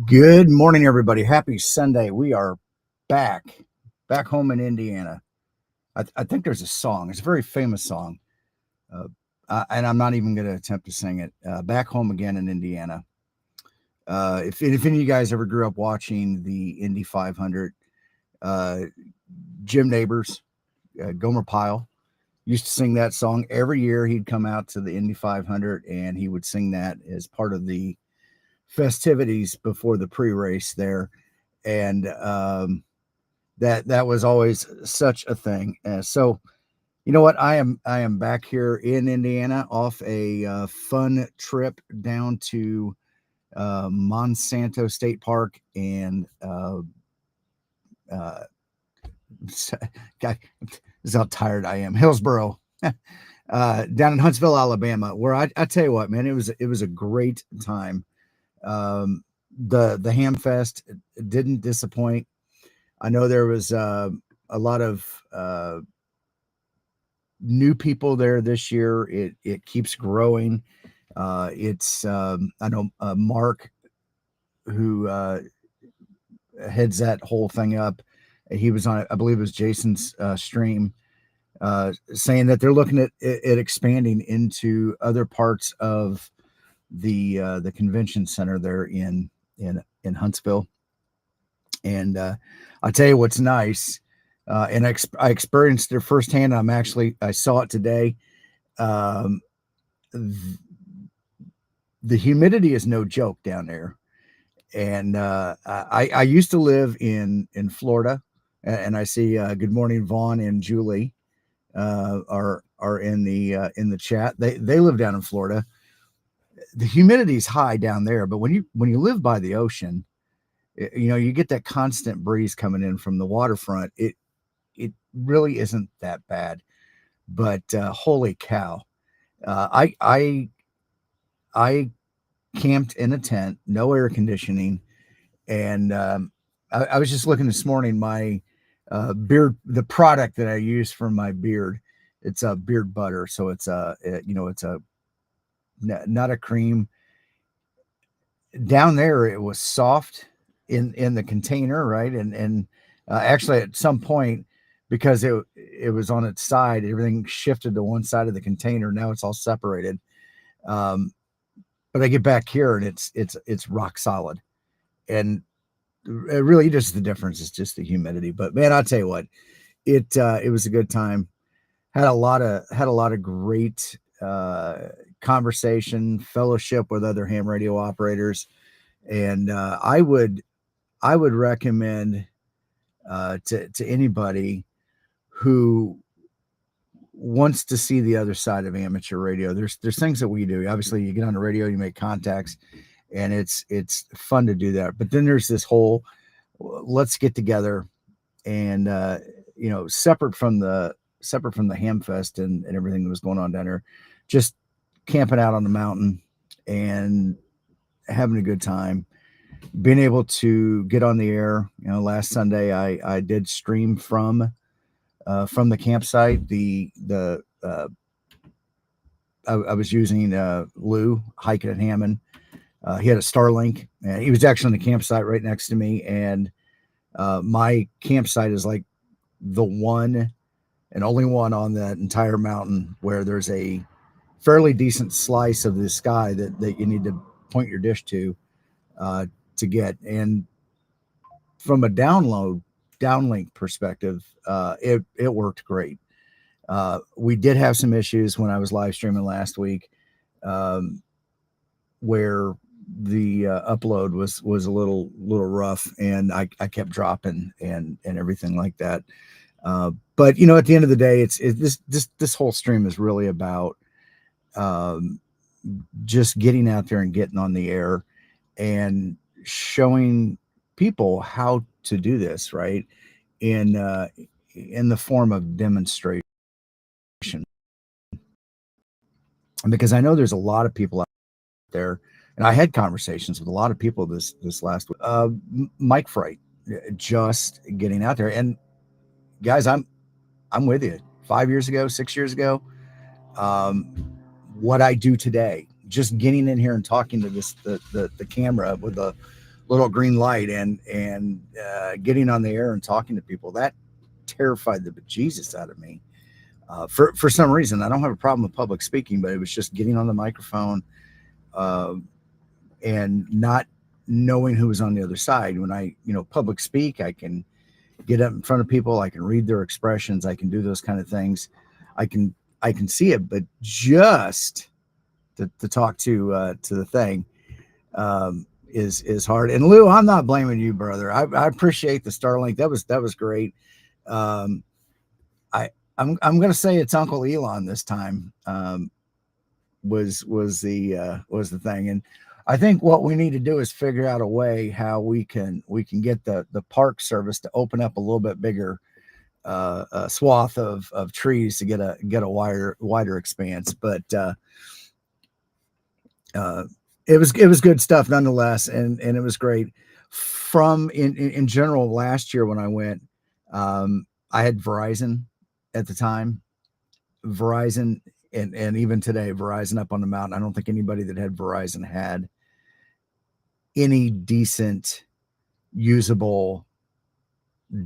Good morning, everybody. Happy Sunday. We are back home in Indiana. I think there's a song. It's a very famous song, and I'm not even going to attempt to sing it. Back home again in Indiana. If any of you guys ever grew up watching the Indy 500, Jim Neighbors, Gomer Pyle, used to sing that song every year. He'd come out to the Indy 500, and he would sing that as part of the festivities before the pre-race there, and that was always such a thing. So you know what, I am back here in Indiana off a fun trip down to Monsanto State Park and God, this is how tired I am. Hillsboro, down in Huntsville, Alabama, where I tell you what, man, it was a great time. The Ham Fest didn't disappoint. I know there was a lot of new people there this year. It keeps growing. It's I know Mark, who heads that whole thing up. He was on, I believe it was Jason's stream, saying that they're looking at expanding into other parts of the convention center there in Huntsville. And I'll tell you what's nice, and I experienced it firsthand. I saw it today. The humidity is no joke down there. And I used to live in Florida, and I see good morning, Vaughn and Julie are in the chat. They live down in Florida. The humidity is high down there, but when you live by the ocean, you get that constant breeze coming in from the waterfront. It really isn't that bad, but holy cow, I camped in a tent, no air conditioning, and I was just looking this morning. My beard, the product that I use for my beard, it's a beard butter, so it's not a cream. Down there it was soft in the container, right? And actually at some point, because it was on its side, everything shifted to one side of the container. Now it's all separated. But I get back here and it's rock solid. And it really just, the difference is just the humidity. But man, I'll tell you what, it was a good time. Had a lot of great conversation, fellowship with other ham radio operators, and I would recommend to anybody who wants to see the other side of amateur radio. There's things that we do. Obviously, you get on the radio, you make contacts, and it's fun to do that. But then there's this whole, let's get together and separate from the Ham Fest and everything that was going on down there, just camping out on the mountain and having a good time, being able to get on the air. Last Sunday I did stream from the campsite. I was using Lou hiking at Hammond. He had a Starlink, and he was actually in the campsite right next to me. And my campsite is like the one and only one on that entire mountain where there's a fairly decent slice of the sky that you need to point your dish uh, to get. And from a downlink perspective, it worked great. We did have some issues when I was live streaming last week, um, where the upload was a little rough, and I kept dropping and everything like that. But at the end of the day, this whole stream is really about um, just getting out there and getting on the air and showing people how to do this right in the form of demonstration. Because I know there's a lot of people out there, and I had conversations with a lot of people this last week. Mic fright, just getting out there. And guys, I'm with you. 5 years ago, 6 years ago, um, what I do today, just getting in here and talking to the camera with a little green light and getting on the air and talking to people, that terrified the bejesus out of me. For some reason, I don't have a problem with public speaking, but it was just getting on the microphone uh, and not knowing who was on the other side. When I public speak, I can get up in front of people, I can read their expressions, I can do those kind of things. I can see it, but just to talk to the thing is hard. And Lou, I'm not blaming you, brother. I appreciate the Starlink. That was great. Um, I'm going to say it's Uncle Elon this time. Was the thing, and I think what we need to do is figure out a way how we can get the park service to open up a little bit bigger swath of trees to get a wider expanse. But uh, it was good stuff nonetheless, and it was great. From in general, last year when I went, I had Verizon at the time. Verizon, and even today, Verizon up on the mountain. I don't think anybody that had Verizon had any decent usable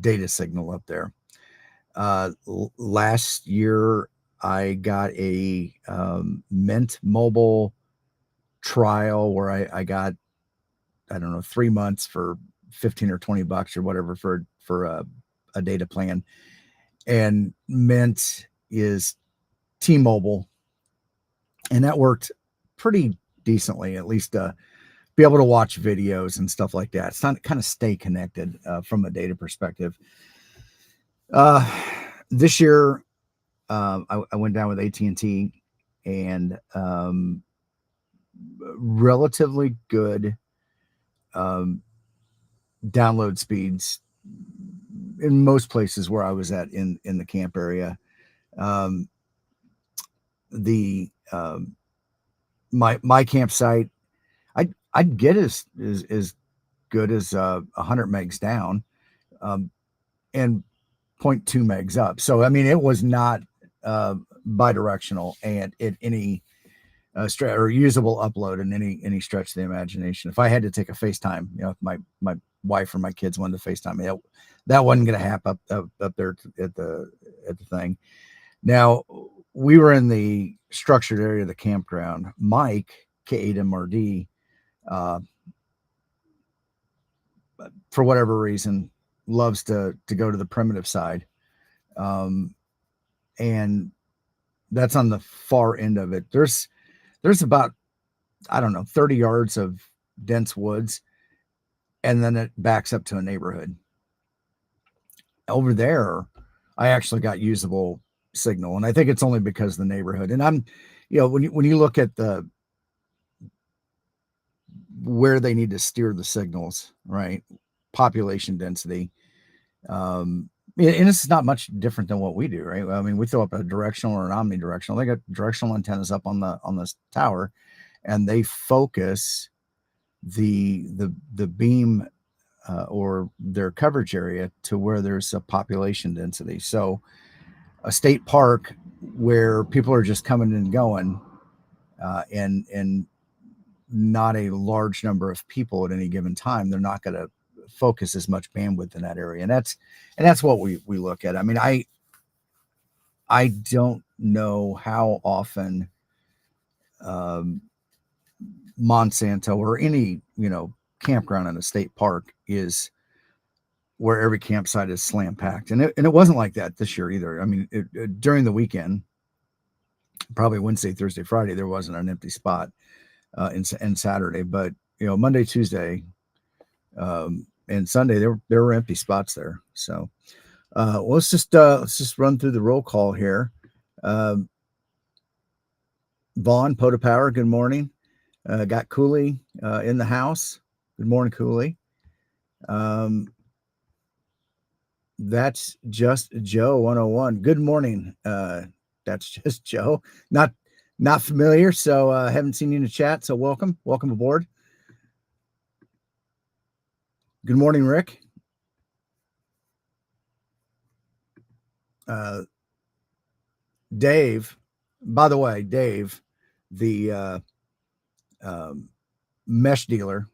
data signal up there. Last year, I got a Mint Mobile trial where I got, I don't know, 3 months for 15 or $20 or whatever for a data plan. And Mint is T-Mobile, and that worked pretty decently, at least be able to watch videos and stuff like that. It's not kind of stay connected from a data perspective. This year, I went down with AT&T, and relatively good download speeds in most places where I was at in the camp area. Um, the my campsite, I'd get as good as 100 megs down, and 0.2 megs up. So I mean, it was not bidirectional and at any or usable upload in any stretch of the imagination. If I had to take a FaceTime, if my wife or my kids wanted to FaceTime me, that wasn't going to happen up there at the thing. Now, we were in the structured area of the campground. Mike, K8MRD, for whatever reason, loves to go to the primitive side. And that's on the far end of it. There's about, I don't know, 30 yards of dense woods, and then it backs up to a neighborhood. Over there, I actually got usable signal, and I think it's only because of the neighborhood. And I'm, when you look at where they need to steer the signals, right? Population density. And this is not much different than what we do, right? I mean, we throw up a directional or an omnidirectional. They got directional antennas up on this tower, and they focus the beam or their coverage area to where there's a population density. So a state park where people are just coming and going, and not a large number of people at any given time, they're not going to focus as much bandwidth in that area. And that's what we look at. I mean, I don't know how often Monsanto or any, campground in a state park is where every campsite is slam packed. And it wasn't like that this year either. I mean, during the weekend, probably Wednesday, Thursday, Friday, there wasn't an empty spot, and Saturday, but Monday, Tuesday, and Sunday, there were empty spots there. So let's just run through the roll call here. Vaughn, POTA Power, good morning. Got Cooley in the house. Good morning, Cooley. That's just Joe 101. Good morning. That's just Joe. Not familiar, so haven't seen you in the chat. So welcome aboard. Good morning, Rick. Dave. By the way, Dave, the mesh dealer.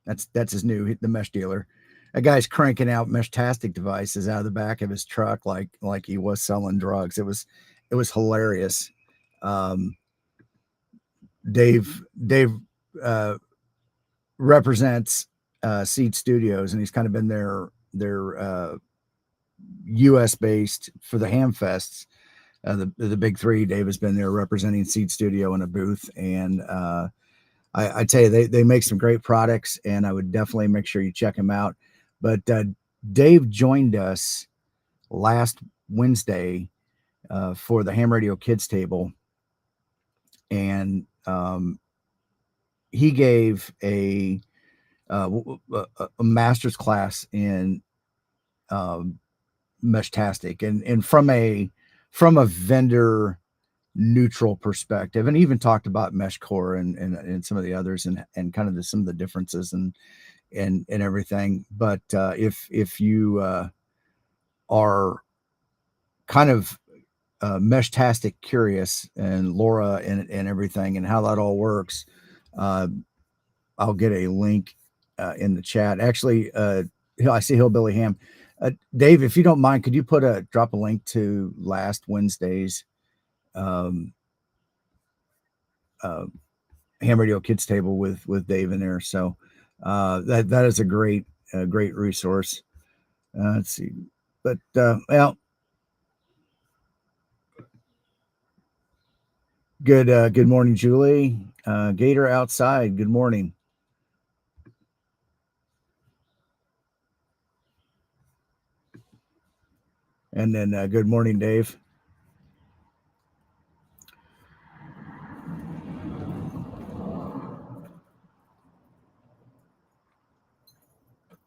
That's his new, the mesh dealer. A guy's cranking out mesh-tastic devices out of the back of his truck like he was selling drugs. It was hilarious. Dave represents Seed Studios, and he's kind of been their U.S. based for the ham fests. The big three. Dave has been there representing Seed Studio in a booth, and I tell you, they make some great products, and I would definitely make sure you check them out. But Dave joined us last Wednesday for the Ham Radio Kids Table, and he gave a master's class in mesh-tastic, and from a vendor neutral perspective, and even talked about mesh core and some of the others, and kind of some of the differences and everything. But if you are kind of mesh-tastic curious, and Laura and everything and how that all works, I'll get a link in the chat. Actually, I see Hillbilly Ham. Dave, if you don't mind, could you drop a link to last Wednesday's Ham Radio Kids Table with Dave in there? So that is a great resource. Let's see, but well, good morning, Julie. Gator outside, good morning. And then good morning, Dave.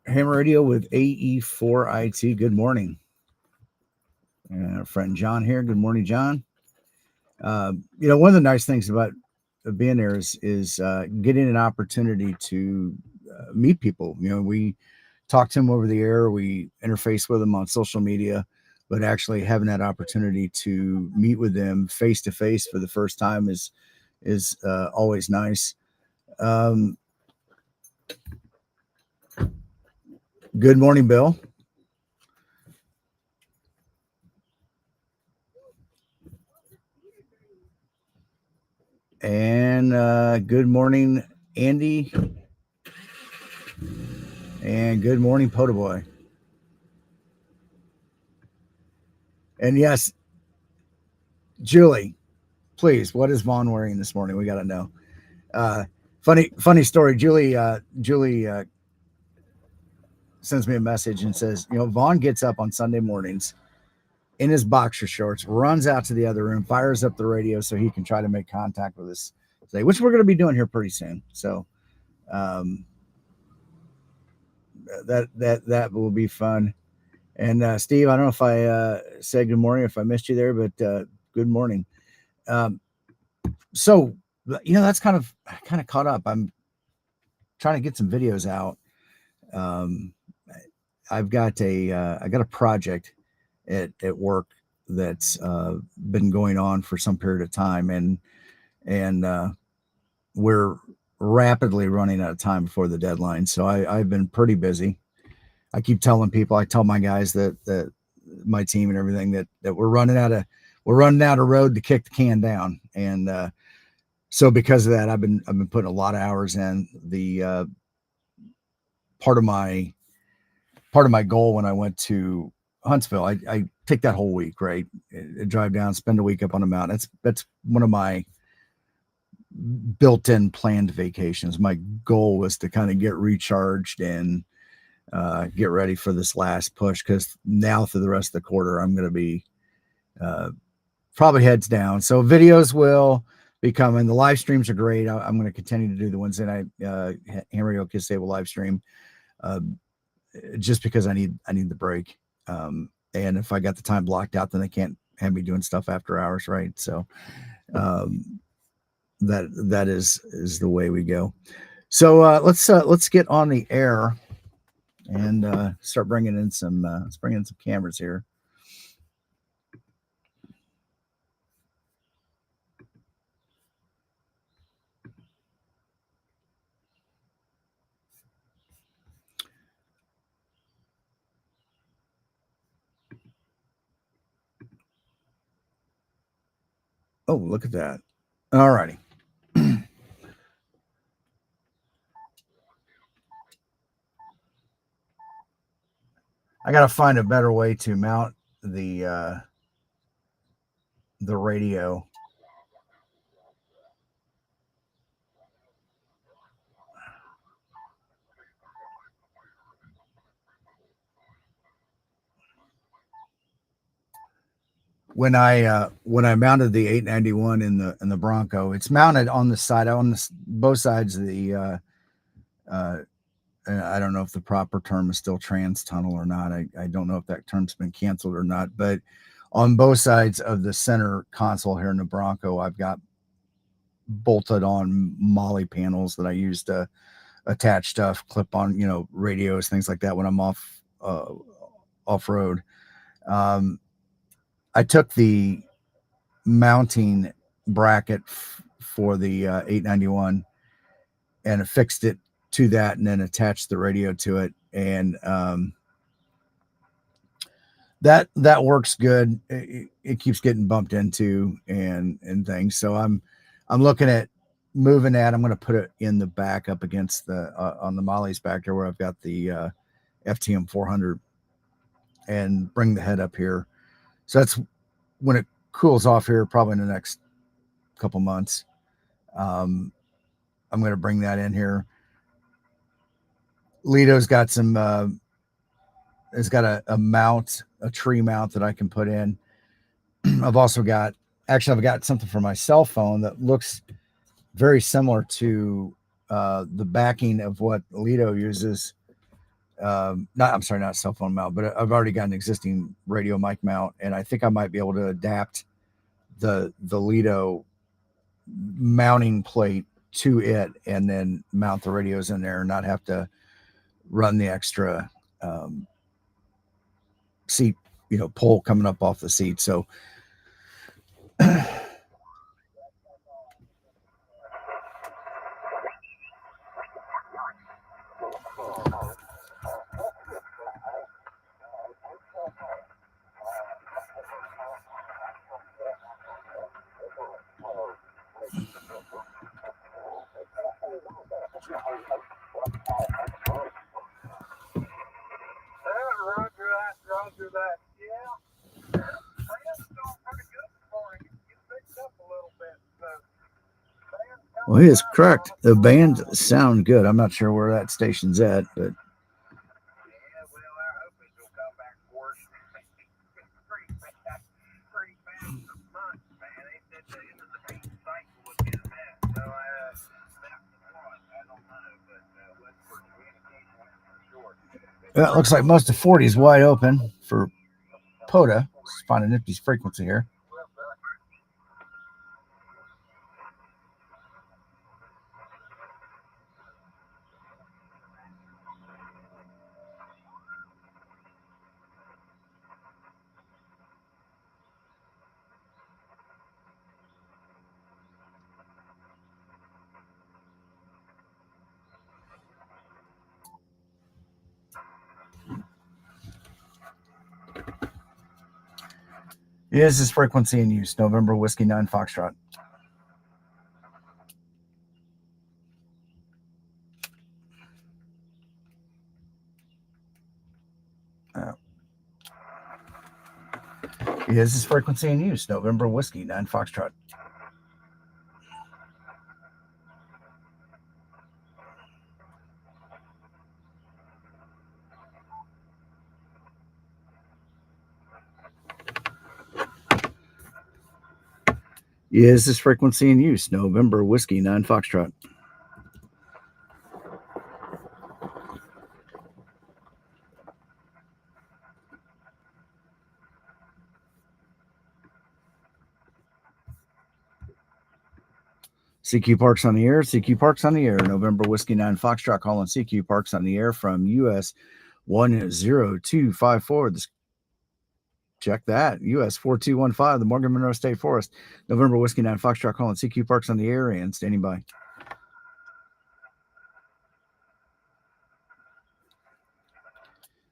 Ham Radio with AE4IT. Good morning. Friend John here. Good morning, John. One of the nice things about being there is getting an opportunity to meet people. We talk to them over the air, we interface with them on social media, but actually having that opportunity to meet with them face to face for the first time is always nice. Good morning, Bill. And good morning, Andy. And good morning, POTA Boy. And yes, Julie, please, what is Vaughn wearing this morning? We got to know. Funny story. Julie sends me a message and says, Vaughn gets up on Sunday mornings in his boxer shorts, runs out to the other room, fires up the radio so he can try to make contact with us today, which we're going to be doing here pretty soon. So that will be fun. And Steve, I don't know if I said good morning, if I missed you there, but good morning. So that's kind of caught up. I'm trying to get some videos out. I've got a project at work that's been going on for some period of time, and we're rapidly running out of time before the deadline. So I've been pretty busy. I keep telling people, I tell my guys that my team and everything that we're running out of road to kick the can down. And So because of that, I've been putting a lot of hours in. The part of my goal when I went to Huntsville, I take that whole week, right? I drive down, spend a week up on the mountain. That's one of my built-in planned vacations. My goal was to kind of get recharged and get ready for this last push, because now through the rest of the quarter, I'm going to be probably heads down. So videos will be coming. The live streams are great. I'm going to continue to do the Wednesday night Ham Radio Kids Table live stream, just because I need the break. And if I got the time blocked out, then they can't have me doing stuff after hours, right? So that is the way we go. So let's get on the air and start bringing in some let's bring in some cameras here. Oh, look at that. All righty. I got to find a better way to mount the radio. When I mounted the 891 in the Bronco, it's mounted on the side, on both sides of the I don't know if the proper term is still trans tunnel or not. I don't know if that term's been canceled or not, but on both sides of the center console here in the Bronco, I've got bolted on molly panels that I use to attach stuff, clip on, radios, things like that when I'm off road. I took the mounting bracket for the 891 and affixed it to that, and then attached the radio to it, and that works good. It keeps getting bumped into and things. So I'm looking at moving that. I'm going to put it in the back up against the on the Molly's back there where I've got the FTM 400, and bring the head up here. So that's when it cools off here, probably in the next couple months. I'm going to bring that in here. Lito's got some has got a mount, a tree mount that I can put in. I've got something for my cell phone that looks very similar to the backing of what Lito uses. Not cell phone mount, but I've already got an existing radio mic mount, and I think I might be able to adapt the Lito mounting plate to it, and then mount the radios in there and not have to run the extra seat, pole coming up off the seat. So Roger that. Yeah. Band's doing pretty good this morning. You picked up a little bit. Well, he is correct. The band sound good. I'm not sure where that station's at, but yeah, well, our hope is will come back for us. pretty bad for months, man. They said the end of the heat cycle would be a mess. So that's what. I don't know, but let's for communication for sure. it looks like most of 40 is wide open for POTA. Let's find a nifty frequency here. Is this frequency in use? November Whiskey 9 Foxtrot. Is this frequency in use? November Whiskey 9 Foxtrot. Is this frequency in use? November Whiskey 9 Foxtrot. CQ Parks on the air. CQ Parks on the air. November Whiskey 9 Foxtrot calling CQ Parks on the air from US 10254. Check that. US 4215, the Morgan Monroe State Forest. November Whiskey 9 Foxtrot calling CQ Parks on the air and standing by.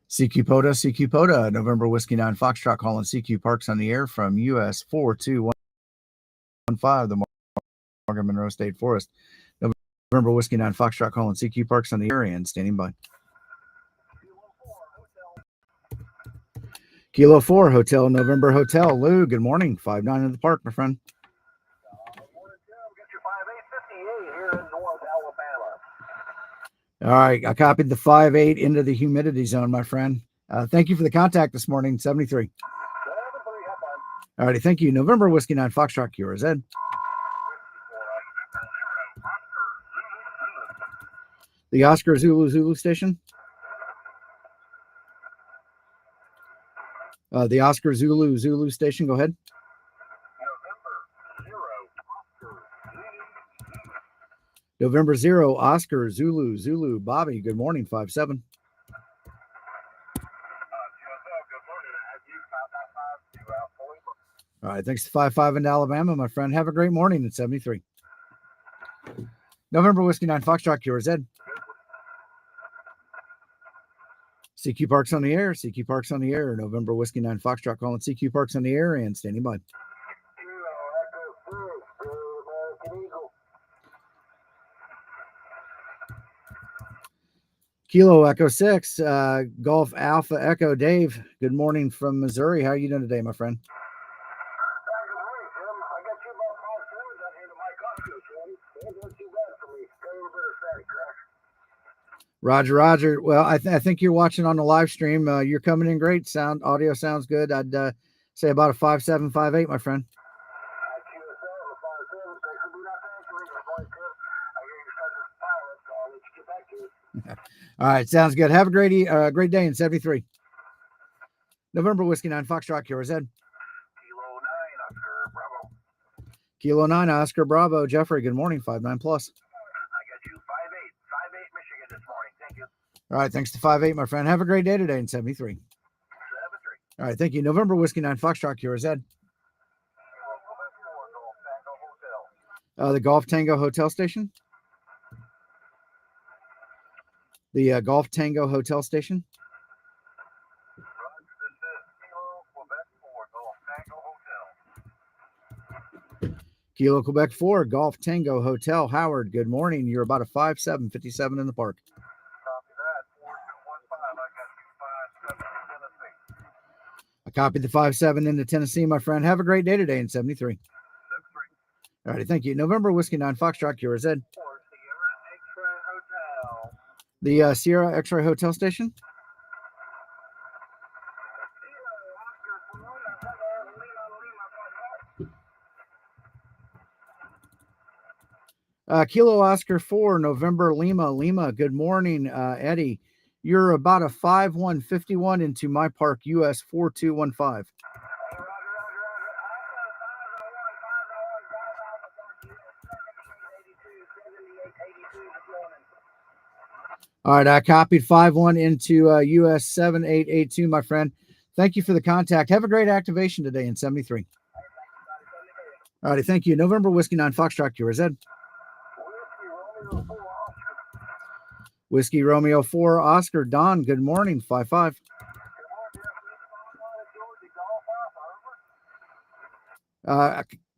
CQ POTA, November Whiskey 9 Foxtrot calling CQ Parks on the air from US 4215, the Morgan Monroe State Forest. November Whiskey 9 Foxtrot calling CQ Parks on the air and standing by. Kilo 4 Hotel, November Hotel. Lou, good morning. 5-9 in the park, my friend. Good morning, Tim. Get your 5858 here in North Alabama. All right, I copied the 5-8 into the humidity zone, my friend. Thank you for the contact this morning, 73. 73, have fun. All righty, thank you. November Whiskey 9 Foxtrot, QRZ. The Oscar Zulu station. The Oscar Zulu station, go ahead. November 0, Oscar Zulu. Bobby, good morning, 5-7. All right, thanks to 5-5 in Alabama, my friend. Have a great morning at 73. November Whiskey 9 Foxtrot, QRZ. CQ Parks on the air. CQ Parks on the air. November Whiskey 9 Foxtrot calling CQ Parks on the air and standing by. Kilo Echo 6, Golf Alpha Echo Dave. Good morning from Missouri. How are you doing today, my friend? Roger. Well, I think you're watching on the live stream. You're coming in great. Audio sounds good. I'd say about a 5-7, 5-8, my friend. All right, sounds good. Have a great day in 73. November Whiskey 9 Foxtrot, QRZ. Kilo 9 Oscar Bravo. Jeffrey, good morning. 5-9 plus. All right, thanks to 5-8, my friend. Have a great day today in 73. All right, thank you. November Whiskey 9 Foxtrot, QRZ. The Golf Tango Hotel Station. The Golf Tango Hotel Station. Kilo Quebec 4, Golf Tango Hotel. Howard, good morning. You're about a 5-7, 57 in the park. I copied the 5-7 into Tennessee, my friend. Have a great day today in 73. All righty, thank you. November Whiskey 9 Foxtrot, QRZ. The Sierra X-Ray Hotel Station. Kilo Oscar 4, November Lima. Good morning, Eddie. You're about a 5-1-51 into my park, US 4215. All right, I copied 5-1 into US 7882, my friend. Thank you for the contact. Have a great activation today in 73. All righty, thank you. November Whiskey 9 Foxtrot, QRZ. Whiskey Romeo 4, Oscar. Don, good morning, 5-5.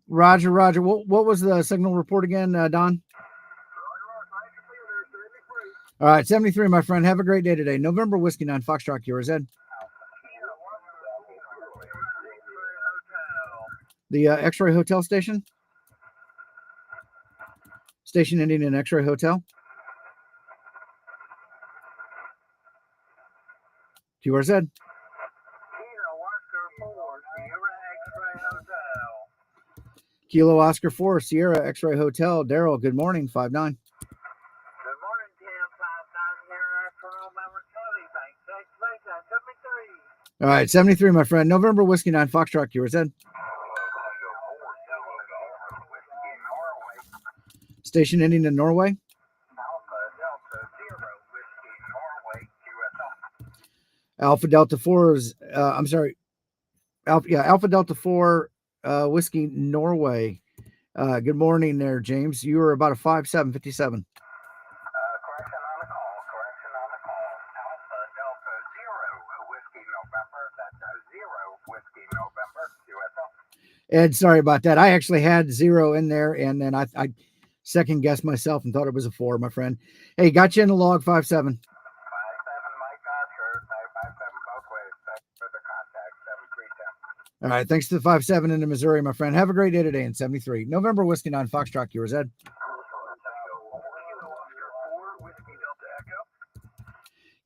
Roger. What was the signal report again, Don? All right, 73, my friend. Have a great day today. November Whiskey 9 Foxtrot, QRZ. The X-Ray Hotel station? Station ending in X-Ray Hotel? QRZ. Kilo Oscar 4, Sierra X-Ray Hotel. Kilo Oscar 4, Sierra X-Ray Hotel. Daryl, good morning, 5-9. Good morning, Tim. 5-9 here from our Kelly Bank. Thanks, Bank, 73. All right, 73, my friend. November Whiskey 9 Foxtrot, QRZ. Station ending in Norway. Alpha Delta 4 is, I'm sorry, Alpha Delta 4 Whiskey Norway. Good morning there, James. You were about a 5-7, 57. Correction on the call. Alpha Delta 0 Whiskey November. That's 0 Whiskey November. QSL. Ed, sorry about that. I actually had 0 in there, and then I second guessed myself and thought it was a 4, my friend. Hey, got you in the log, 5-7. 5-7, Mike Oscar. 5-7 both ways. Thanks for the contact. 7310. All right, thanks to the 5-7 into Missouri, my friend. Have a great day today in 73. November Whiskey 9 Foxtrot, yours, Ed.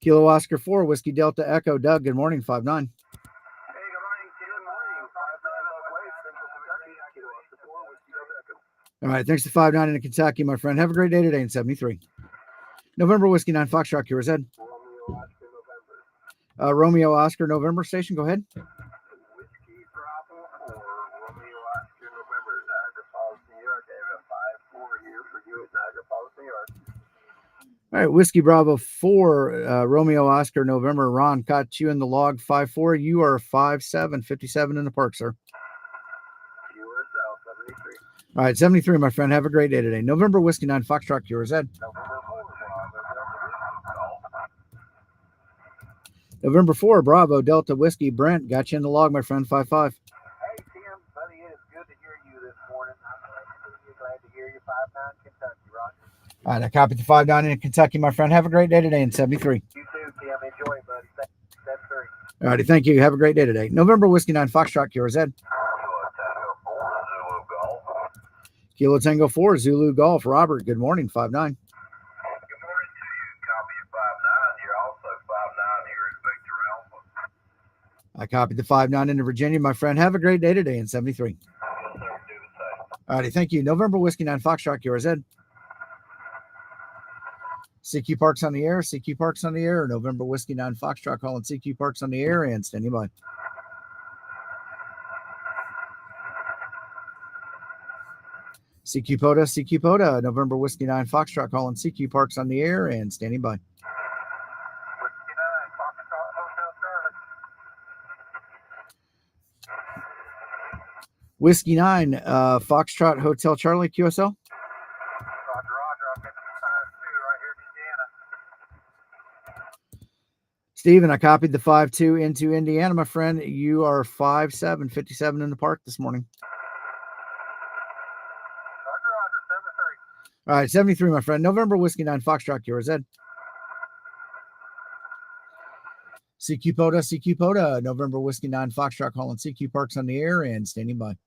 Kilo Oscar 4 Whiskey Delta Echo. Doug, good morning, 5-9. Hey, good morning, Tim. Morning. 5-9 both ways. Central Kentucky. Kilo Oscar 4 Whiskey Delta Echo. All right, thanks to 5-9 into Kentucky, my friend. Have a great day today in 73. November Whiskey 9 Foxtrot, yours, Ed. Romeo Oscar November station, go ahead. Whiskey Bravo 4, Romeo Oscar November, Niagara Falls, New York. I have a 5-4 here for you at Niagara Falls, New York. All right, Whiskey Bravo 4, Romeo Oscar November. Ron, caught you in the log, 5-4. You are 5-7, 57 in the park, sir. QSL 73. All right, 73, my friend. Have a great day today. November Whiskey 9 Foxtrot, yours, Ed. November 4, Bravo Delta Whiskey. Brent, got you in the log, my friend, 5-5. Hey, Tim, buddy, it is good to hear you this morning. I'm glad to hear you. 5-9 Kentucky, Roger. All right, I copied the 5-9 in Kentucky, my friend. Have a great day today in 73. You too, Tim. Enjoy, buddy. That's 3. All righty, thank you. Have a great day today. November Whiskey 9 Foxtrot, yours, Ed. Kilo Tango 4 Zulu Golf. Robert, good morning, 5-9. Good morning to you. Copy of 5-9. You're also 5-9 here at Victor Alpha. I copied the 5-9 into Virginia, my friend. Have a great day today in 73. Yes, sir. Do the same. All righty, thank you. November Whiskey 9 Foxtrot, yours, Ed. CQ Parks on the air. CQ Parks on the air. November Whiskey 9 Foxtrot calling CQ Parks on the air and standing by. CQ POTA, CQ POTA, November Whiskey 9 Foxtrot calling CQ Parks on the air and standing by. Whiskey 9, Foxtrot, Hotel Charlie. Whiskey 9 Foxtrot Hotel Charlie, QSL. Roger, I'm getting 5-2 right here in Indiana. Steven, I copied the 5-2 into Indiana, my friend. You are 5-7, 57 in the park this morning. All right, 73, my friend. November Whiskey 9 Foxtrot, yours, Ed. CQ POTA, CQ POTA, November Whiskey 9 Foxtrot calling CQ Parks on the air and standing by.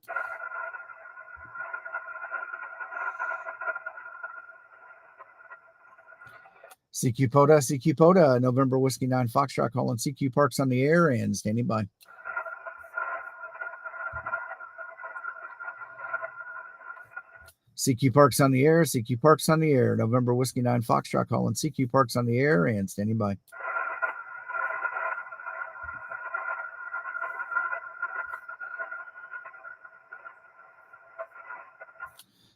CQ POTA, CQ POTA, November Whiskey 9 Foxtrot calling CQ Parks on the air and standing by. CQ Parks on the air, CQ Parks on the air, November Whiskey 9 Foxtrot calling CQ Parks on the air and standing by.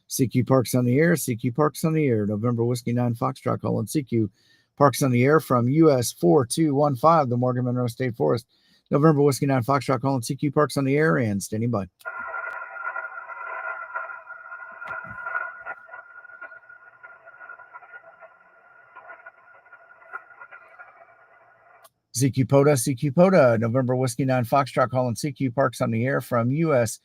CQ Parks on the air, CQ Parks on the air, November Whiskey 9 Foxtrot calling CQ Parks on the air from US 4215, the Morgan Monroe State Forest. November Whiskey 9 Foxtrot calling CQ Parks on the air and standing by. CQ POTA, November Whiskey 9 Foxtrot calling CQ Parks on the air from US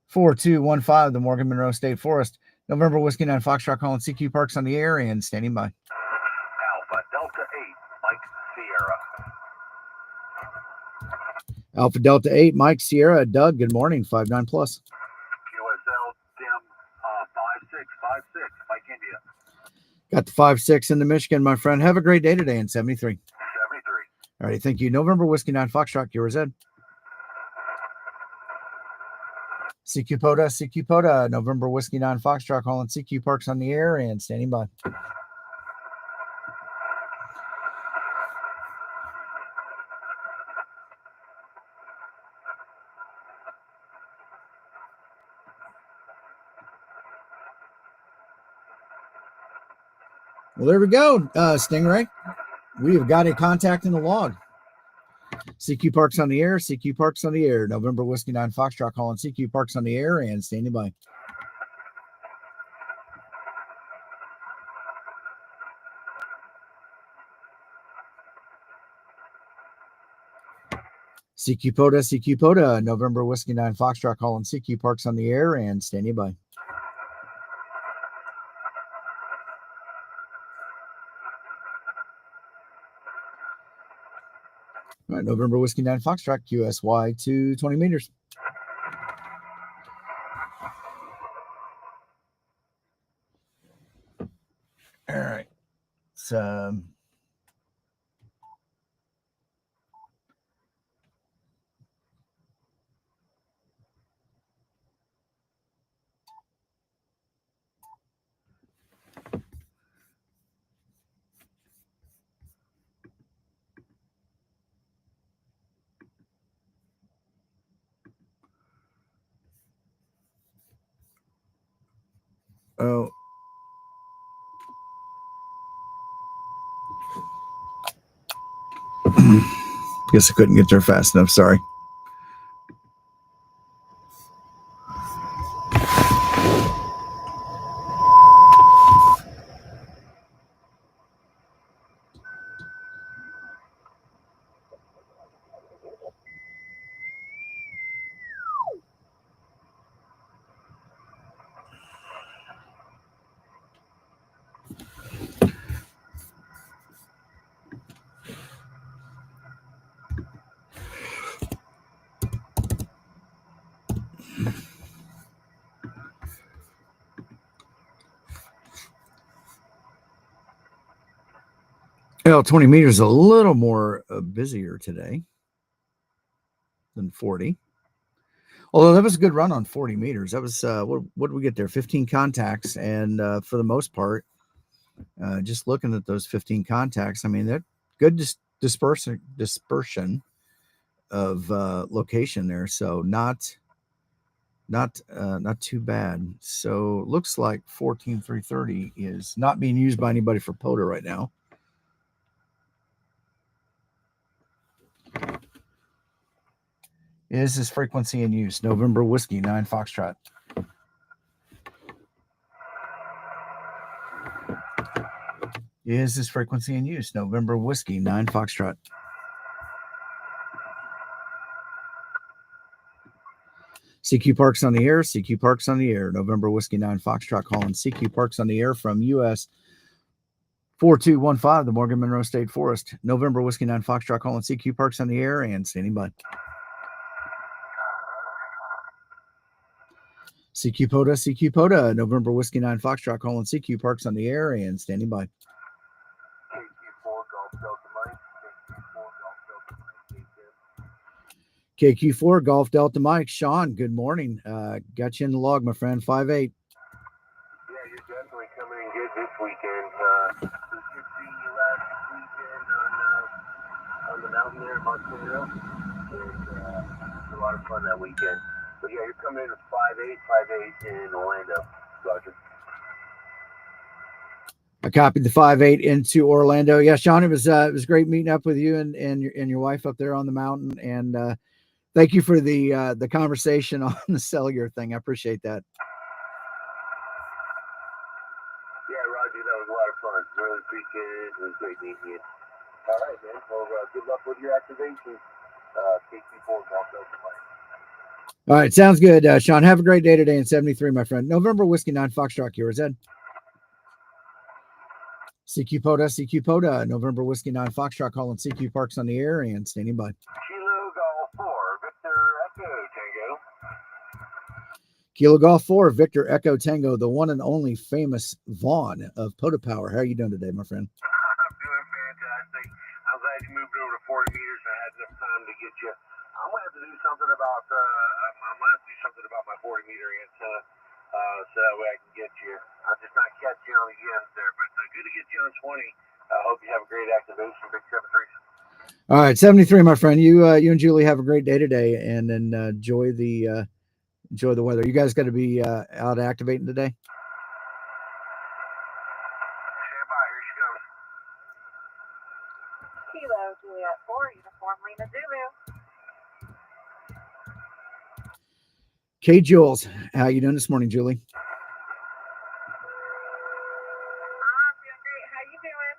4215, the Morgan Monroe State Forest. November Whiskey 9 Foxtrot calling CQ Parks on the air and standing by. Alpha Delta 8, Mike Sierra. Alpha Delta 8, Mike Sierra. Doug, good morning, 5-9 plus. 56, Mike India. Got the 5-6 in the Michigan, my friend. Have a great day today in 73. 73. All right, thank you. November Whiskey 9 Foxtrot, QRZ. CQ POTA, November Whiskey 9 Foxtrot, calling CQ Parks on the air and standing by. Well, there we go, Stingray. We have got a contact in the log. CQ Parks on the air, CQ Parks on the air. November Whiskey 9 Foxtrot, calling CQ Parks on the air and standing by. CQ POTA, November Whiskey 9 Foxtrot, calling CQ Parks on the air and standing by. All right, November Whiskey 9 Foxtrot, QSY to 20 meters. All right. So, oh. Guess I couldn't get there fast enough. Sorry. Well, 20 meters a little more busier today than 40. Although that was a good run on 40 meters. That was, what did we get there? 15 contacts. And for the most part, just looking at those 15 contacts, I mean, they're good dispersion of location there. So not too bad. So looks like 14330 is not being used by anybody for POTA right now. Is this frequency in use? November Whiskey 9 Foxtrot. Is this frequency in use? November Whiskey 9 Foxtrot. CQ Parks on the air, CQ Parks on the air. November Whiskey 9 Foxtrot, calling CQ Parks on the air from US 4215, the Morgan Monroe State Forest. November Whiskey 9 Foxtrot, calling CQ Parks on the air and standing by. CQ POTA, November Whiskey 9 Foxtrot, calling CQ Parks on the air and standing by. KQ4 Golf Delta Mike. Sean, good morning. Got you in the log, my friend. 5'8". Yeah, you're definitely coming in good this weekend. We should see you last weekend on the mountain there in Montana. And it was a lot of fun that weekend. But yeah, you're coming in at 5'8" in Orlando. Roger. I copied the 5'8" into Orlando. Yeah, Sean, it was great meeting up with you and your wife up there on the mountain. And thank you for the conversation on the cellular thing. I appreciate that. Yeah, Roger, that was a lot of fun. Really appreciate it. It was great meeting you. All right, man. Well, good luck with your activation. KQ4 Golf Delta Mike. All right, sounds good, Sean. Have a great day today in 73, my friend. November Whiskey 9 Foxtrot, QRZ. CQ POTA, November Whiskey 9 Foxtrot, calling CQ Parks on the air and standing by. Kilo Golf 4, Victor Echo Tango. Kilo Golf 4, Victor Echo Tango, the one and only famous Vaughn of POTA Power. How are you doing today, my friend? I'm doing fantastic. I'm glad you moved over to 40 meters. I had enough time to get you. I'm gonna have to do something about. I'm gonna have to do something about my 40 meter antenna, so that way I can get you. I'm just not catching you on the ends there, but good to get you on 20. I hope you have a great activation, Big 7-3. All right, 73, my friend. You and Julie have a great day today, and then enjoy the weather. You guys got to be out activating today. Stand by. Here she goes. Kilo Juliet 4, uniform Lena Zulu. Kay Jules, how you doing this morning, Julie? I'm doing great. How you doing?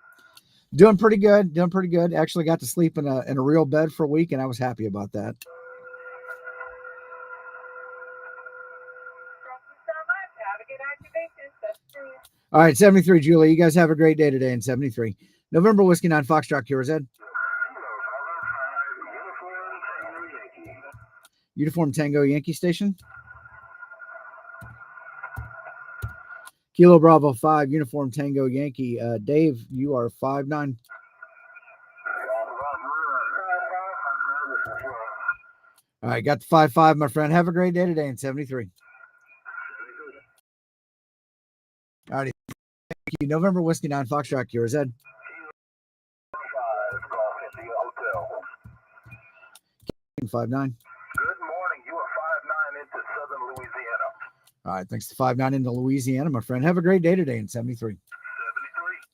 Doing pretty good. Doing pretty good. Actually got to sleep in a real bed for a week, and I was happy about that. Thank you so much. Have a good activation. All right, 73, Julie. You guys have a great day today in 73. November Whiskey 9 Foxtrot QRZ. Uniform Tango Yankee Station. Kilo Bravo 5, Uniform Tango Yankee. Dave, you are 5'9". All right, got the 5'5", my friend. Have a great day today in 73. All right, thank you. November Whiskey 9 Foxtrot QRZ. 5'9". Good morning. You are 5'9" into southern Louisiana. All right, thanks to 5'9" into Louisiana, my friend. Have a great day today in 73. 73.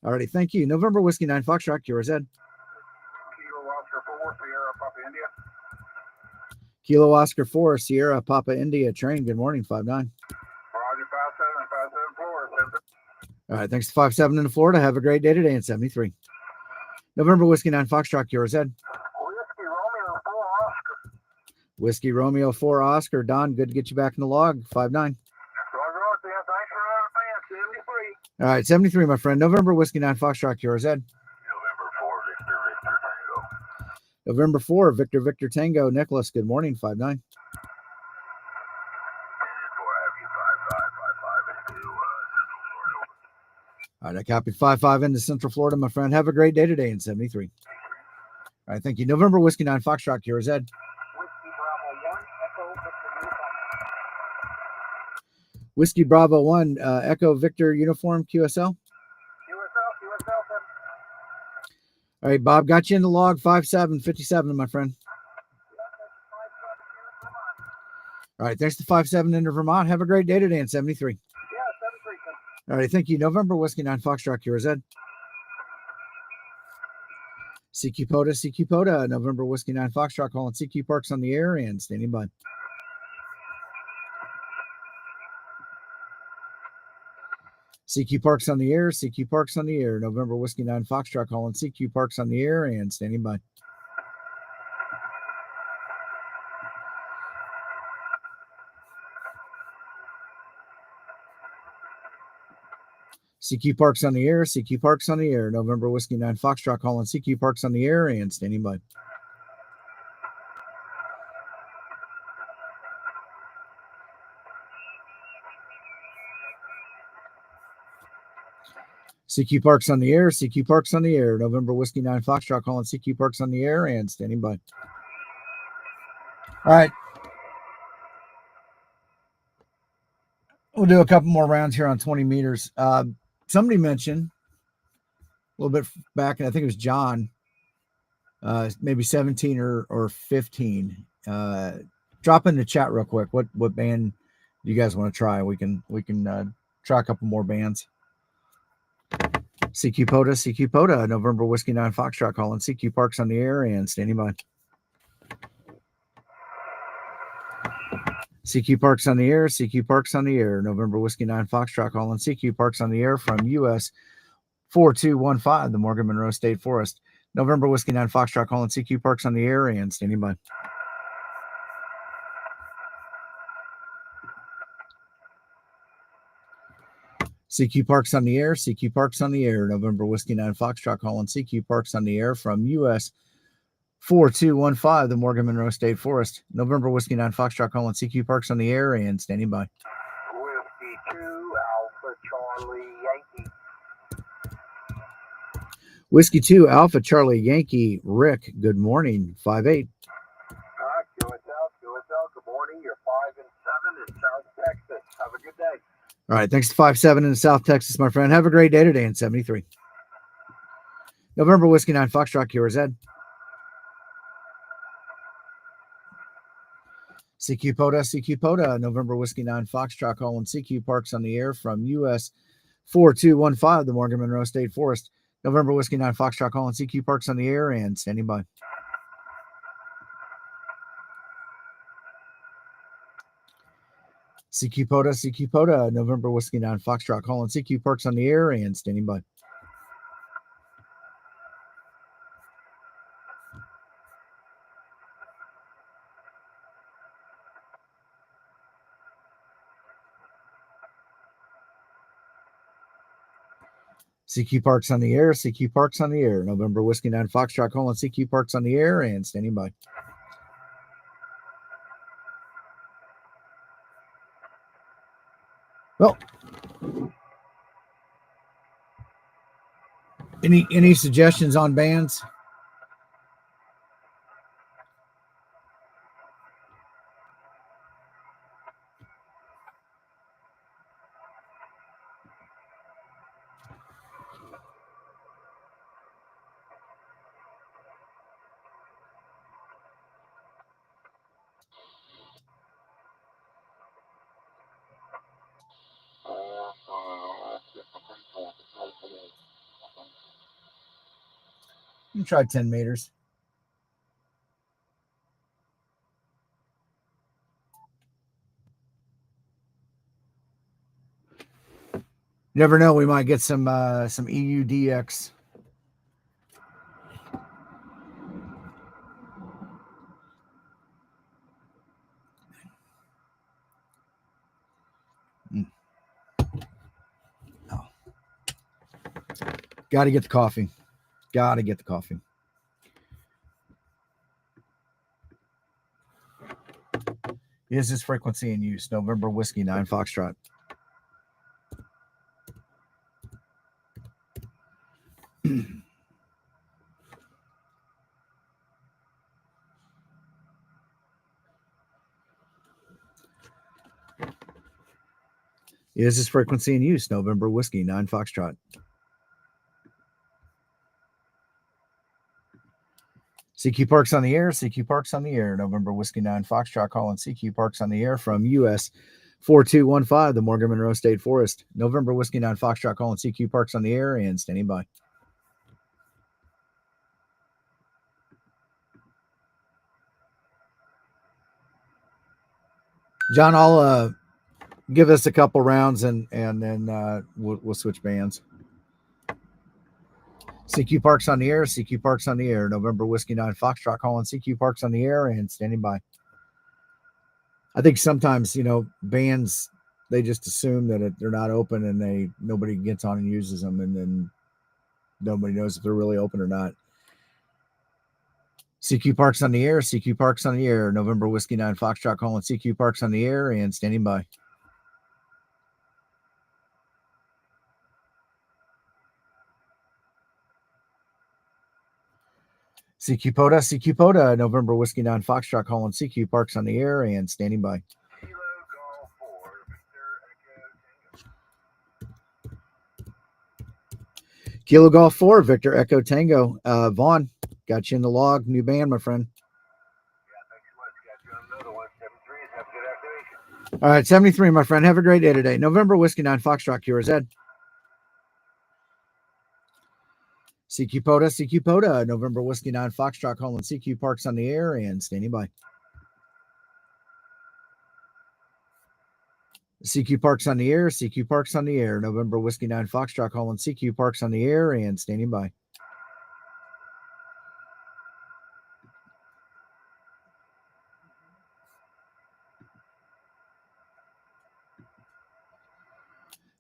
All righty, thank you. November Whiskey 9 Foxtrot QRZ. Kilo Oscar 4, Sierra Papa India. Kilo Oscar 4, Sierra Papa India. Train, good morning, 5'9". Roger, 5'7", 5'7", Florida. All right, thanks to 5'7" into Florida. Have a great day today in 73. November Whiskey 9 Foxtrot QRZ. Whiskey Romeo 4 Oscar. Whiskey Romeo 4 Oscar. Don, good to get you back in the log, 5'9". Roger, Roger, thanks for running fast, 73. All right, 73, my friend. November Whiskey 9 Foxtrot QRZ. November 4, Victor Tango. November 4, Victor Tango. Nicholas, good morning, 5'9". All right, I copied 5'5" into Central Florida, my friend. Have a great day today in 73. All right, thank you. November Whiskey 9 Foxtrot QRZ. Whiskey Bravo 1, Echo Victor Uniform QSL. QSL. All right, Bob, got you in the log, 5'7", 57, my friend. All right, thanks to 5'7" into Vermont. Have a great day today in 73. Yeah, 73. All right, thank you. November Whiskey 9 Foxtrot QRZ. CQ POTA, November Whiskey 9 Foxtrot, calling CQ Parks on the air and standing by. CQ Parks on the air, November Whiskey 9 Foxtrot, calling CQ Parks on the air and standing by. CQ Parks on the air, November Whiskey 9 Foxtrot, calling CQ Parks on the air and standing by. CQ Parks on the air, November Whiskey 9 Foxtrot, calling CQ Parks on the air and standing by. All right. We'll do a couple more rounds here on 20 meters. Somebody mentioned a little bit back, and I think it was John, maybe 17 or 15. Drop in the chat real quick. What band do you guys want to try? We can try a couple more bands. CQ POTA, November Whiskey 9 Foxtrot, calling CQ Parks on the air and standing by. CQ Parks on the air, November Whiskey 9 Foxtrot, calling CQ Parks on the air from US 4215, the Morgan Monroe State Forest. November Whiskey 9 Foxtrot, calling CQ Parks on the air and standing by. CQ Parks on the air, November Whiskey 9 Foxtrot, calling CQ Parks on the air from US 4215, the Morgan Monroe State Forest. November Whiskey 9 Foxtrot calling CQ Parks on the air and standing by. Whiskey 2, Alpha Charlie Yankee. Whiskey 2 Alpha Charlie Yankee. Rick, good morning. 5-8. Good morning. You're 5 and 7 in South Texas. Have a good day. All right. Thanks to 5-7 in South Texas, my friend. Have a great day today in 73. November Whiskey 9 Foxtrot QRZ. CQ POTA, November Whiskey 9 Foxtrot calling CQ Parks on the air from US 4215, the Morgan Monroe State Forest. November Whiskey 9 Foxtrot calling CQ Parks on the air and standing by. CQ POTA, November Whiskey 9 Foxtrot calling CQ Parks on the air and standing by. CQ Parks on the air, CQ Parks on the air. November Whiskey 9 Foxtrot calling CQ Parks on the air and standing by. Well, any suggestions on bands? You try 10 meters. You never know, we might get some EUDX. Oh. Got to get the coffee. Is this frequency in use? November Whiskey 9 Foxtrot. Is this frequency in use? November Whiskey 9 Foxtrot. CQ Parks on the air, CQ Parks on the air. November Whiskey 9 Foxtrot calling CQ Parks on the air from US 4215, the Morgan Monroe State Forest. November Whiskey 9 Foxtrot calling CQ Parks on the air and standing by. John, I'll give us a couple rounds and then we'll switch bands. CQ Parks on the air, CQ Parks on the air. November Whiskey 9 Foxtrot calling CQ Parks on the air and standing by. I think sometimes, bands, they just assume that they're not open and nobody gets on and uses them, and then nobody knows if they're really open or not. CQ Parks on the air, CQ Parks on the air. November Whiskey 9 Foxtrot calling CQ Parks on the air and standing by. CQ POTA, November Whiskey 9 Foxtrot calling CQ Parks on the air and standing by. Kilo Golf 4, Victor Echo Tango. Vaughn, got you in the log. New band, my friend. All right, 73, my friend. Have a great day today. November Whiskey 9 Foxtrot QRZ. CQ POTA, November Whiskey 9 Foxtrot calling CQ Parks on the air and standing by. CQ Parks on the air, CQ Parks on the air. November Whiskey 9 Foxtrot calling CQ Parks on the air and standing by.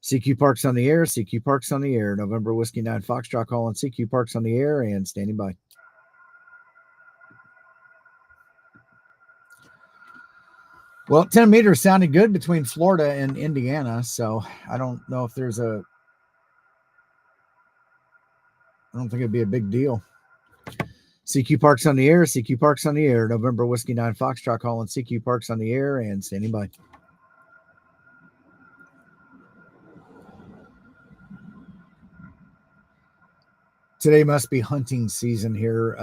CQ Parks on the air, CQ Parks on the air. November Whiskey 9 Foxtrot calling CQ Parks on the air and standing by. Well, 10 meters sounded good between Florida and Indiana, so I don't know if there's a. I don't think it'd be a big deal. CQ Parks on the air. CQ Parks on the air. November Whiskey 9 Foxtrot calling CQ Parks on the air and standing by. Today must be hunting season here.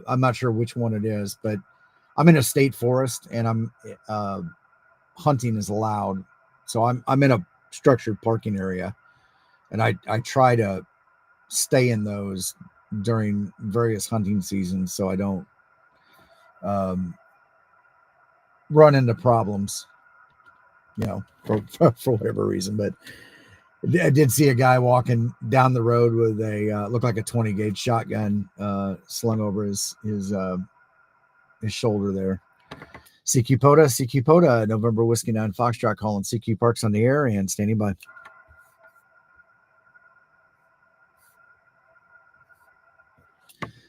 I'm not sure which one it is, but I'm in a state forest and I'm hunting is allowed. So I'm in a structured parking area, and I try to stay in those during various hunting seasons so I don't um, run into problems, for whatever reason. But I did see a guy walking down the road with a looked like a 20 gauge shotgun slung over his shoulder there. CQ POTA, CQ POTA, November Whiskey 9 Foxtrot calling CQ Parks on the air and standing by.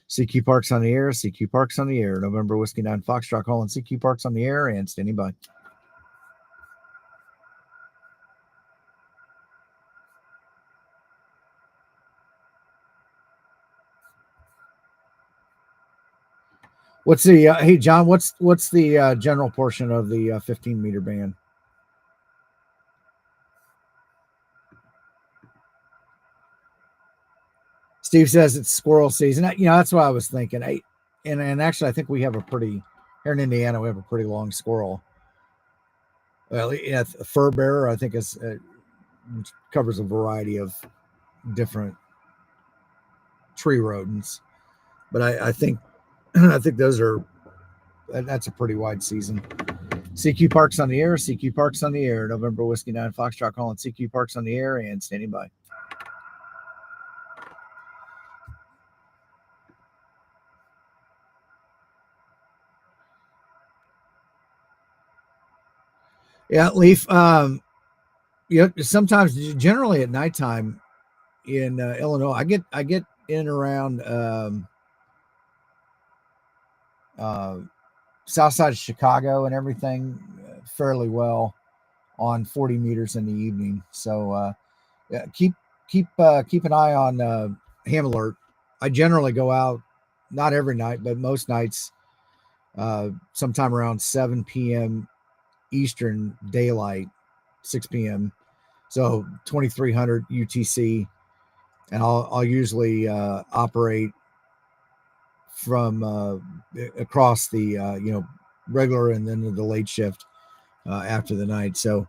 CQ Parks on the air, CQ Parks on the air, November Whiskey 9 Foxtrot calling CQ Parks on the air and standing by. What's the hey John? What's the general portion of the 15 meter band? Steve says it's squirrel season. That's what I was thinking. And actually, I think we have a pretty here in Indiana. We have a pretty long squirrel. Well, yeah, a fur bearer. I think is covers a variety of different tree rodents. But I think I think that's a pretty wide season. CQ Parks on the air. CQ Parks on the air. November Whiskey 9 Foxtrot calling CQ Parks on the air and standing by. Yeah, Leaf. Sometimes, generally at nighttime in Illinois, I get in around uh, south side of Chicago and everything fairly well on 40 meters in the evening. So yeah, keep an eye on ham alert. I generally go out, not every night, but most nights, sometime around 7 p.m. Eastern daylight, 6 p.m. So 2300 UTC, and I'll usually operate from across the regular and then the late shift after the night. So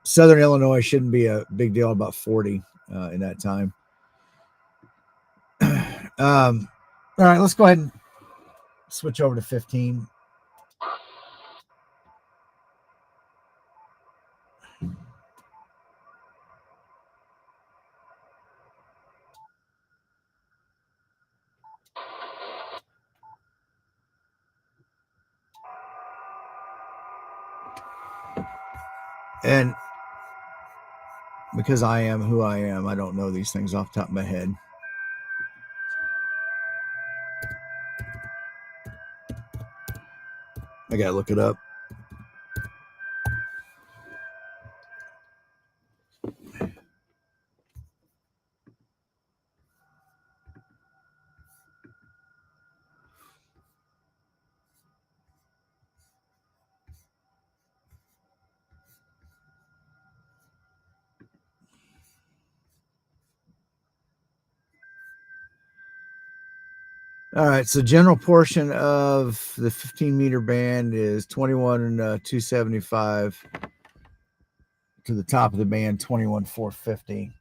Southern Illinois shouldn't be a big deal. About 40 in that time. All right, let's go ahead and switch over to 15. And because I am who I am, I don't know these things off the top of my head. I gotta look it up. All right, so general portion of the 15 meter band is 21 275 to the top of the band 21 450.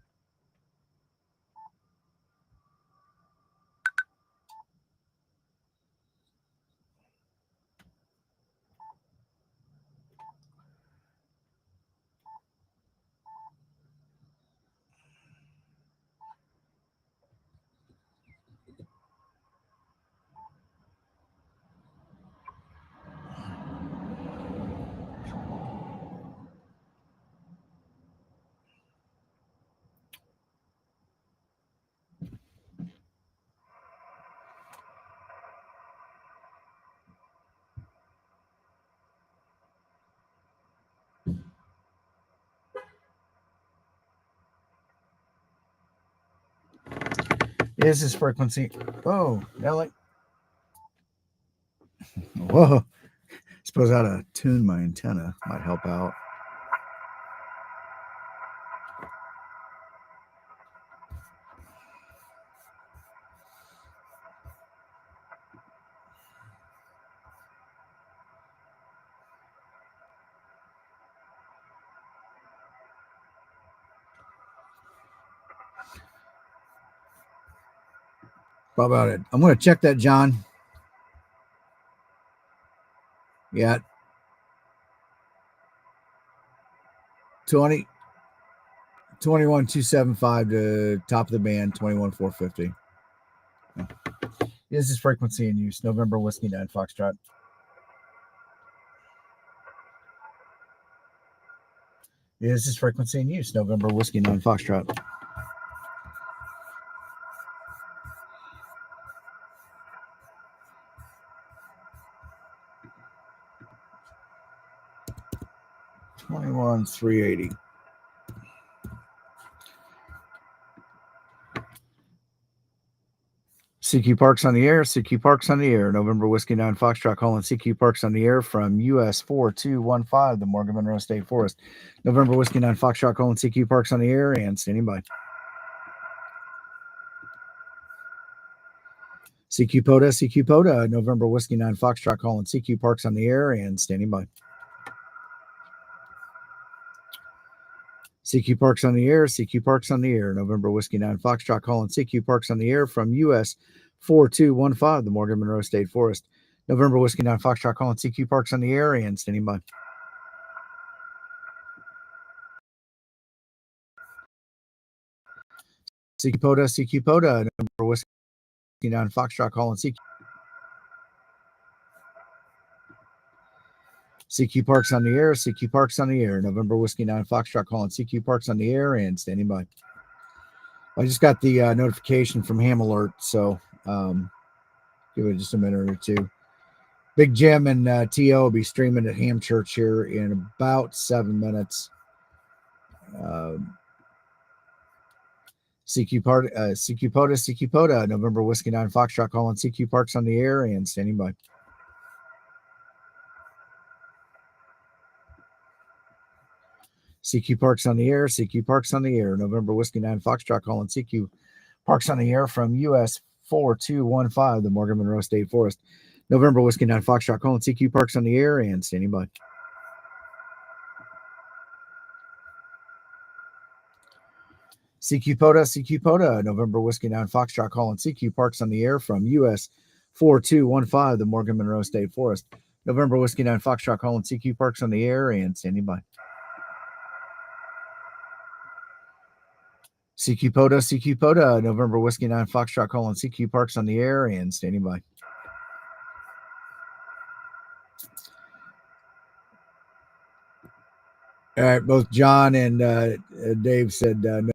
Is this frequency? Oh, Ellie. Whoa. Suppose how to tune my antenna might help out. How about it? I'm going to check that, John. Yeah. 20, 21,275 to top of the band, 21,450. This is frequency in use. November Whiskey 9 Foxtrot. This is frequency in use. November Whiskey 9 Foxtrot. $21,380. CQ Parks on the air. CQ Parks on the air. November Whiskey 9 Foxtrot calling CQ Parks on the air from US 4215, the Morgan Monroe State Forest. November Whiskey 9 Foxtrot calling CQ Parks on the air and standing by. CQ POTA, November Whiskey 9 Foxtrot calling CQ Parks on the air and standing by. CQ Parks on the air, CQ Parks on the air, November Whiskey 9 Foxtrot calling CQ Parks on the air from US 4215, the Morgan Monroe State Forest. November Whiskey 9 Foxtrot calling CQ Parks on the air and standing by. CQ POTA, November Whiskey 9 Foxtrot calling CQ Parks on the air, CQ Parks on the air, November Whiskey 9 Foxtrot calling CQ Parks on the air and standing by. I just got the notification from Ham Alert, so give it just a minute or two. Big Jim and T.O. will be streaming at Ham Church here in about 7 minutes. CQ POTA, November Whiskey 9 Foxtrot calling CQ Parks on the air and standing by. CQ Parks on the air, CQ Parks on the air, November Whiskey 9 Foxtrot calling CQ Parks on the air from US 4215, the Morgan Monroe State Forest. November Whiskey 9 Foxtrot calling CQ Parks on the air and standing by. CQ POTA, November Whiskey 9 Foxtrot calling CQ Parks on the air from US 4215, the Morgan Monroe State Forest. November Whiskey 9 Foxtrot calling CQ Parks on the air and standing by. CQ POTA, November Whiskey 9 Foxtrot calling CQ Parks on the air and standing by. All right, both John and Dave said no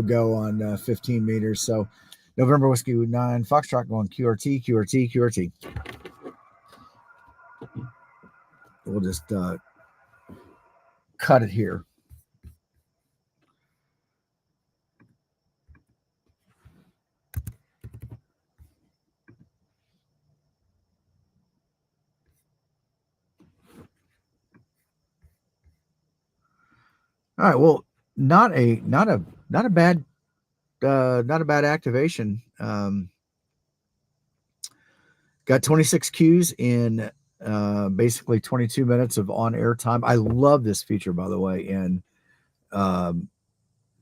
go on 15 meters. So November Whiskey 9 Foxtrot going QRT, QRT, QRT. We'll just cut it here. All right. Well, not a bad activation. Got 26 cues in basically 22 minutes of on-air time. I love this feature, by the way, in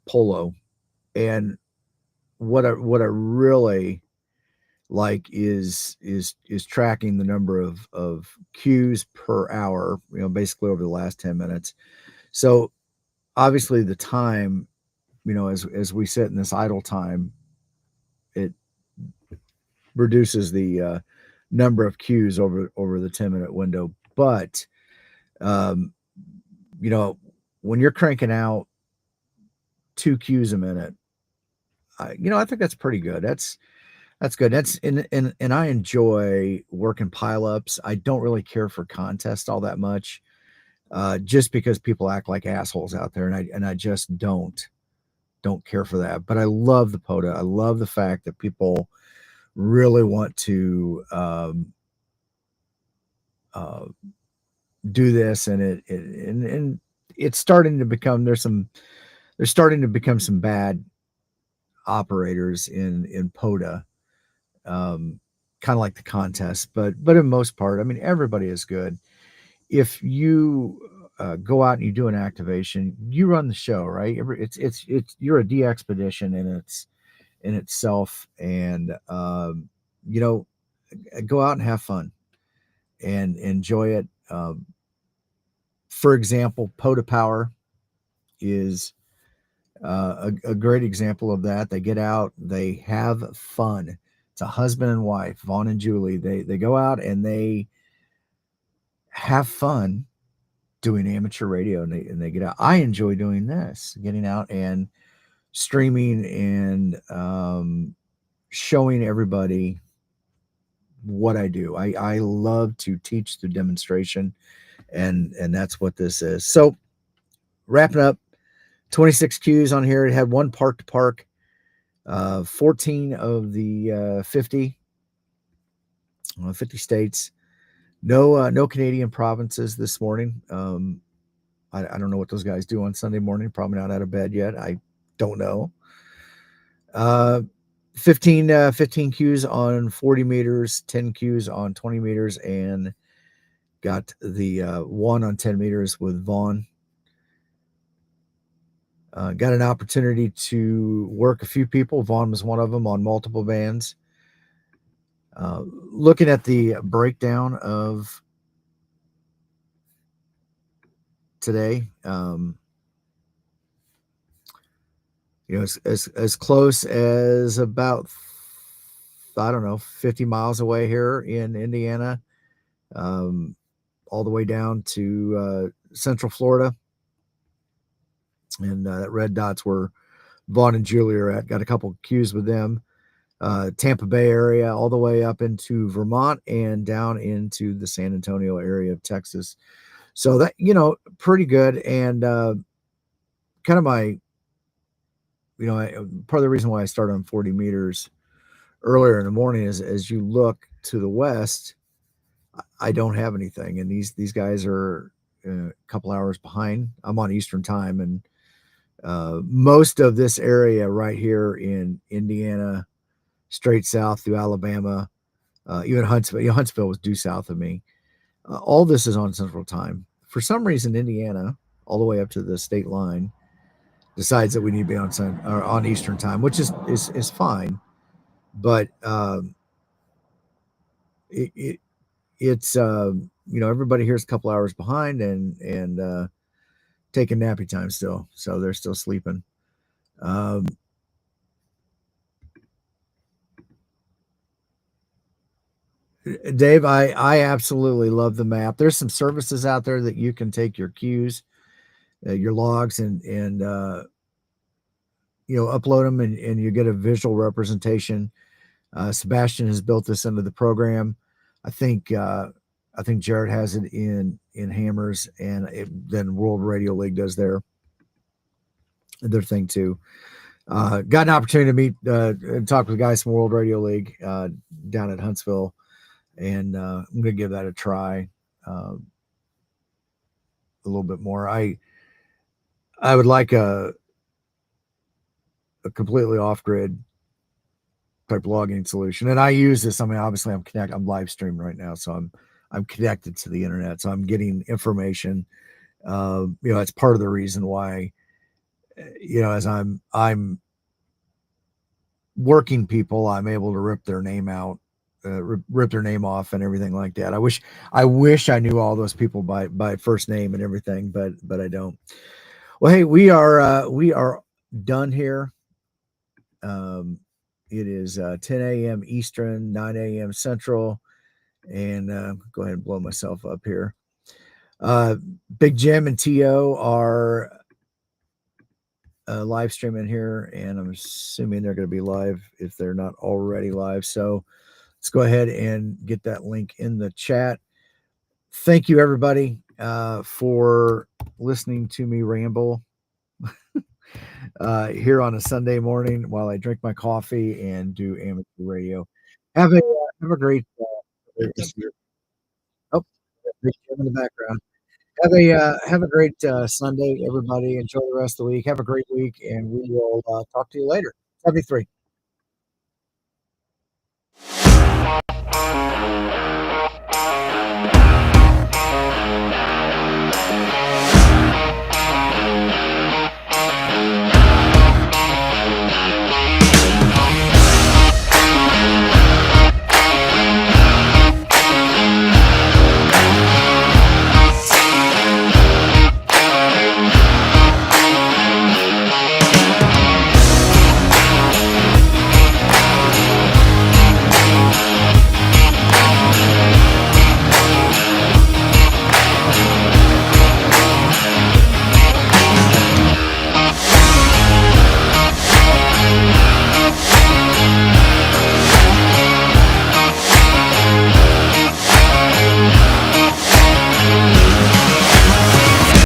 Polo. And what I really like is tracking the number of cues per hour, basically over the last 10 minutes. So obviously the time, as we sit in this idle time, it reduces the number of cues over the 10-minute window. But when you're cranking out 2 cues a minute, I think that's pretty good. That's good. And I enjoy working pileups. I don't really care for contests all that much, just because people act like assholes out there, and I just don't. don't care for that. But I love the POTA. I love the fact that people really want to uh, do this, and and it's starting to become there's starting to become some bad operators in POTA, um, kind of like the contest, but in most part, I mean, everybody is good. If you go out and you do an activation, you run the show, right? It's you're a D expedition in itself, and you know, go out and have fun and enjoy it. For example, POTA Power is a great example of that. They get out, they have fun. It's a husband and wife, Vaughn and Julie. They go out and they have fun doing amateur radio, and they get out. I enjoy doing this, getting out and streaming and showing everybody what I do. I love to teach through demonstration, and that's what this is. So wrapping up, 26 cues on here. It had one park to park, 14 of the 50 states. No Canadian provinces this morning. I don't know what those guys do on Sunday morning. Probably not out of bed yet. I don't know. Uh, 15 cues on 40 meters, 10 cues on 20 meters, and got the one on 10 meters with Vaughn. Got an opportunity to work a few people. Vaughn was one of them on multiple bands. Looking at the breakdown of today, as close as about, I don't know, 50 miles away here in Indiana, all the way down to Central Florida, and that red dot's where Vaughn and Julie are at. Got a couple cues with them. Tampa Bay area, all the way up into Vermont and down into the San Antonio area of Texas. So that, pretty good. And kind of my, part of the reason why I started on 40 meters earlier in the morning is, as you look to the west, I don't have anything. And these guys are a couple hours behind. I'm on Eastern time, and most of this area right here in Indiana, straight south through Alabama, even Huntsville. Huntsville was due south of me. All this is on Central Time. For some reason, Indiana, all the way up to the state line, decides that we need to be on Eastern Time, which is fine. But it it's everybody here's a couple hours behind, and taking nappy time still, so they're still sleeping. Um, Dave, I absolutely love the map. There's some services out there that you can take your cues, your logs, and upload them, and you get a visual representation. Sebastian has built this into the program. I think Jared has it in Hammers, and then World Radio League does their thing too. Got an opportunity to meet and talk with guys from World Radio League down at Huntsville, and I'm going to give that a try a little bit more. I would like a completely off grid type logging solution, and I use this. I mean, obviously, I'm live streaming right now, so I'm connected to the internet, so I'm getting information. It's part of the reason why, as I'm working people, I'm able to rip their name out, rip their name off, and everything like that. I wish I knew all those people by first name and everything, but I don't. Well, hey, we are done here. It is 10 a.m. Eastern, 9 a.m. Central, and go ahead and blow myself up here. Big Jim and To are live streaming here, and I'm assuming they're going to be live if they're not already live. So let's go ahead and get that link in the chat. Thank you, everybody, for listening to me ramble. here on a Sunday morning while I drink my coffee and do amateur radio. Have a great rest of your, oh, big Jim in the background. Have a great Sunday, everybody. Enjoy the rest of the week. Have a great week, and we will talk to you later. 73.